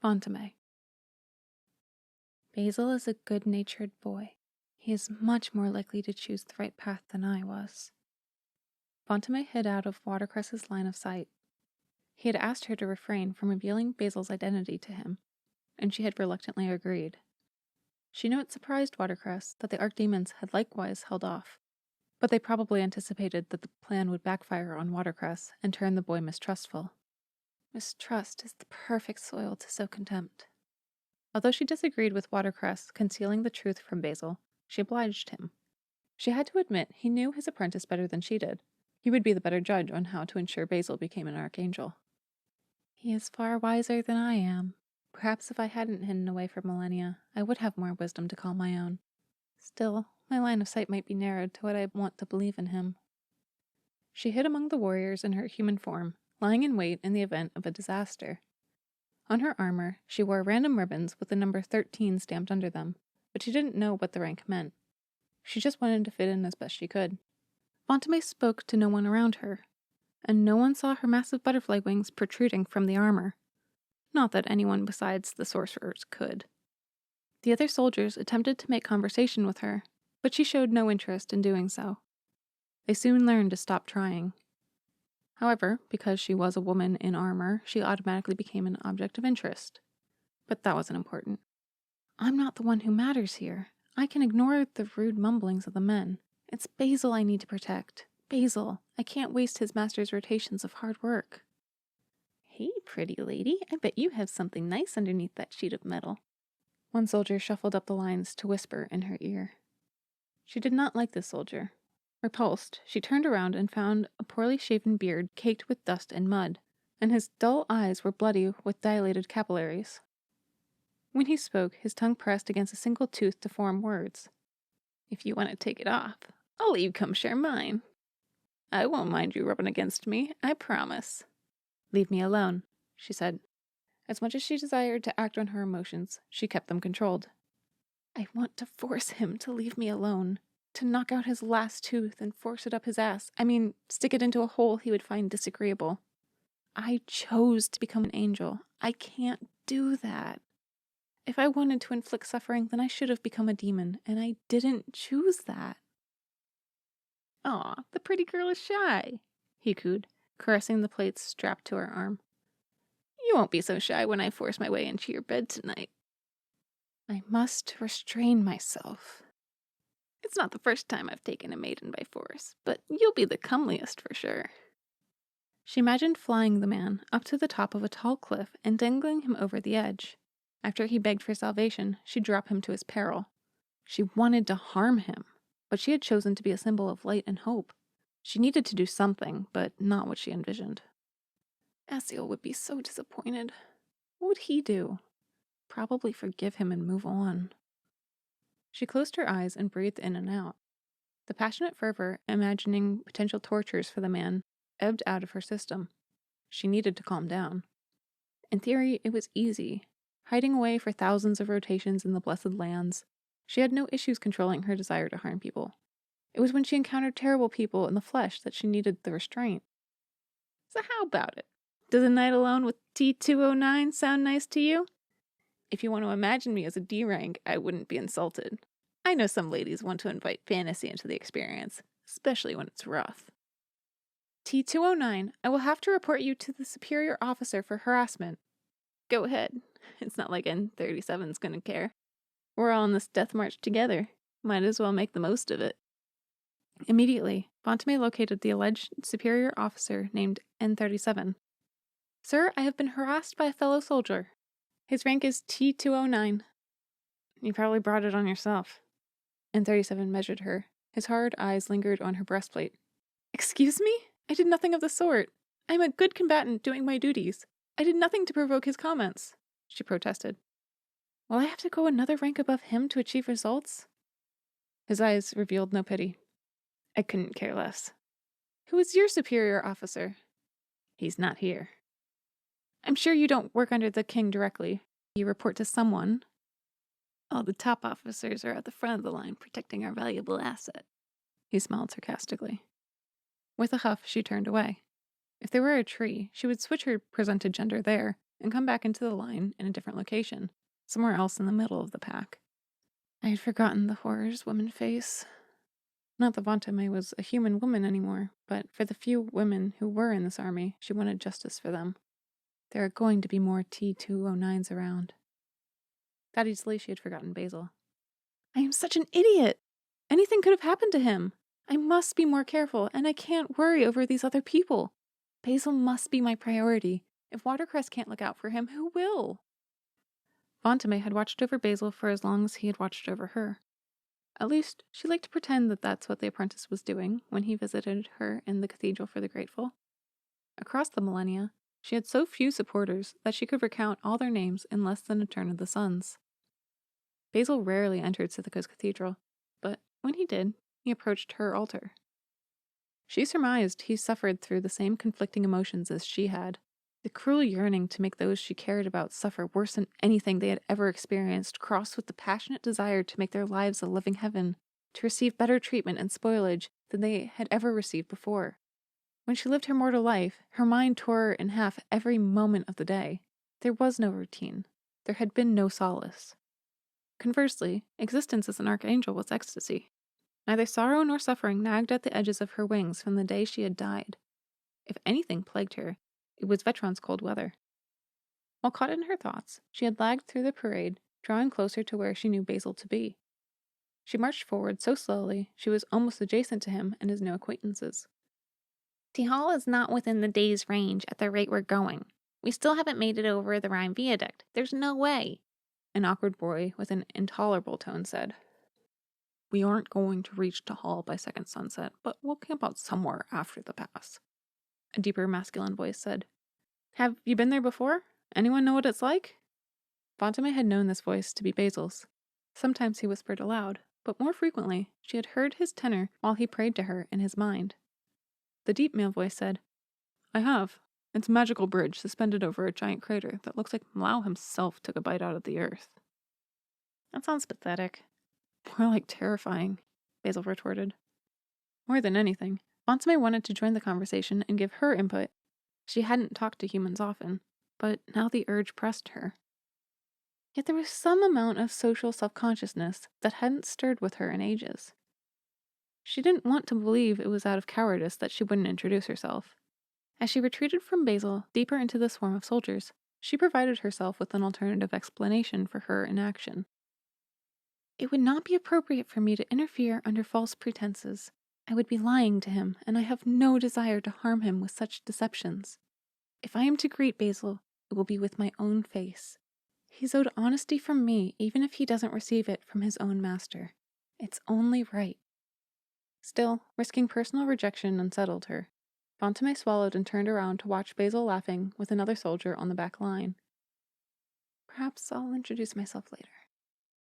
Vontomay. Basil is a good-natured boy. He is much more likely to choose the right path than I was. Vontomay hid out of Watercress's line of sight. He had asked her to refrain from revealing Basil's identity to him, and she had reluctantly agreed. She knew it surprised Watercress that the archdemons had likewise held off, but they probably anticipated that the plan would backfire on Watercress and turn the boy mistrustful. Mistrust is the perfect soil to sow contempt. Although she disagreed with Watercress concealing the truth from Basil, she obliged him. She had to admit he knew his apprentice better than she did. He would be the better judge on how to ensure Basil became an archangel. He is far wiser than I am. Perhaps if I hadn't hidden away for millennia, I would have more wisdom to call my own. Still, my line of sight might be narrowed to what I want to believe in him. She hid among the warriors in her human form, lying in wait in the event of a disaster. On her armor, she wore random ribbons with the number 13 stamped under them, but she didn't know what the rank meant. She just wanted to fit in as best she could. Vontomay spoke to no one around her, and no one saw her massive butterfly wings protruding from the armor. Not that anyone besides the sorcerers could. The other soldiers attempted to make conversation with her, but she showed no interest in doing so. They soon learned to stop trying. However, because she was a woman in armor, she automatically became an object of interest. But that wasn't important. I'm not the one who matters here. I can ignore the rude mumblings of the men. It's Basil I need to protect. Basil. I can't waste his master's rotations of hard work. Hey, pretty lady, I bet you have something nice underneath that sheet of metal. One soldier shuffled up the lines to whisper in her ear. She did not like this soldier. Repulsed, she turned around and found a poorly shaven beard caked with dust and mud, and his dull eyes were bloody with dilated capillaries. When he spoke, his tongue pressed against a single tooth to form words. If you want to take it off, I'll let you come share mine. I won't mind you rubbing against me, I promise. Leave me alone, she said. As much as she desired to act on her emotions, she kept them controlled. I want to force him to leave me alone. To knock out his last tooth and force it up his ass. Stick it into a hole he would find disagreeable. I chose to become an angel. I can't do that. If I wanted to inflict suffering, then I should have become a demon, and I didn't choose that. Aw, the pretty girl is shy, he cooed, caressing the plates strapped to her arm. You won't be so shy when I force my way into your bed tonight. I must restrain myself. It's not the first time I've taken a maiden by force, but you'll be the comeliest for sure. She imagined flying the man up to the top of a tall cliff and dangling him over the edge. After he begged for salvation, she'd drop him to his peril. She wanted to harm him, but she had chosen to be a symbol of light and hope. She needed to do something, but not what she envisioned. Basil would be so disappointed. What would he do? Probably forgive him and move on. She closed her eyes and breathed in and out. The passionate fervor, imagining potential tortures for the man, ebbed out of her system. She needed to calm down. In theory, it was easy. Hiding away for thousands of rotations in the Blessed Lands, she had no issues controlling her desire to harm people. It was when she encountered terrible people in the flesh that she needed the restraint. So how about it? Does a night alone with T209 sound nice to you? If you want to imagine me as a D rank, I wouldn't be insulted. I know some ladies want to invite fantasy into the experience, especially when it's rough. T209, I will have to report you to the superior officer for harassment. Go ahead. It's not like N37's gonna care. We're all on this death march together. Might as well make the most of it. Immediately, Vontomay located the alleged superior officer named N37. Sir, I have been harassed by a fellow soldier. His rank is T209. You probably brought it on yourself. N37 measured her. His hard eyes lingered on her breastplate. Excuse me? I did nothing of the sort. I am a good combatant doing my duties. I did nothing to provoke his comments, she protested. Will I have to go another rank above him to achieve results? His eyes revealed no pity. I couldn't care less. Who is your superior officer? He's not here. I'm sure you don't work under the king directly. You report to someone. All the top officers are at the front of the line protecting our valuable asset. He smiled sarcastically. With a huff, she turned away. If there were a tree, she would switch her presented gender there, and come back into the line in a different location, somewhere else in the middle of the pack. I had forgotten the horrors women face. Not that Vontomay was a human woman anymore, but for the few women who were in this army, she wanted justice for them. There are going to be more T-209s around. That easily she had forgotten Basil. I am such an idiot! Anything could have happened to him. I must be more careful, and I can't worry over these other people. Basil must be my priority. If Watercress can't look out for him, who will? Vontomay had watched over Basil for as long as he had watched over her. At least, she liked to pretend that that's what the apprentice was doing when he visited her in the Cathedral for the Grateful. Across the millennia, she had so few supporters that she could recount all their names in less than a turn of the suns. Basil rarely entered Sithica's cathedral, but when he did, he approached her altar. She surmised he suffered through the same conflicting emotions as she had. The cruel yearning to make those she cared about suffer worse than anything they had ever experienced, crossed with the passionate desire to make their lives a living heaven, to receive better treatment and spoilage than they had ever received before. When she lived her mortal life, her mind tore in half every moment of the day. There was no routine. There had been no solace. Conversely, existence as an archangel was ecstasy. Neither sorrow nor suffering nagged at the edges of her wings from the day she had died. If anything plagued her, it was Vetron's cold weather. While caught in her thoughts, she had lagged through the parade, drawing closer to where she knew Basil to be. She marched forward so slowly she was almost adjacent to him and his new acquaintances. T-Hall is not within the day's range at the rate we're going. We still haven't made it over the Rhine Viaduct. There's no way, an awkward boy with an intolerable tone said. We aren't going to reach T-Hall by second sunset, but we'll camp out somewhere after the pass, a deeper masculine voice said. Have you been there before? Anyone know what it's like? Vontomay had known this voice to be Basil's. Sometimes he whispered aloud, but more frequently she had heard his tenor while he prayed to her in his mind. The deep male voice said, I have. It's a magical bridge suspended over a giant crater that looks like Mlau himself took a bite out of the earth. That sounds pathetic. More like terrifying, Basil retorted. More than anything, Vontomay wanted to join the conversation and give her input. She hadn't talked to humans often, but now the urge pressed her. Yet there was some amount of social self-consciousness that hadn't stirred with her in ages. She didn't want to believe it was out of cowardice that she wouldn't introduce herself. As she retreated from Basil deeper into the swarm of soldiers, she provided herself with an alternative explanation for her inaction. It would not be appropriate for me to interfere under false pretenses. I would be lying to him, and I have no desire to harm him with such deceptions. If I am to greet Basil, it will be with my own face. He's owed honesty from me, even if he doesn't receive it from his own master. It's only right. Still, risking personal rejection unsettled her. Vontomay swallowed and turned around to watch Basil laughing with another soldier on the back line. Perhaps I'll introduce myself later.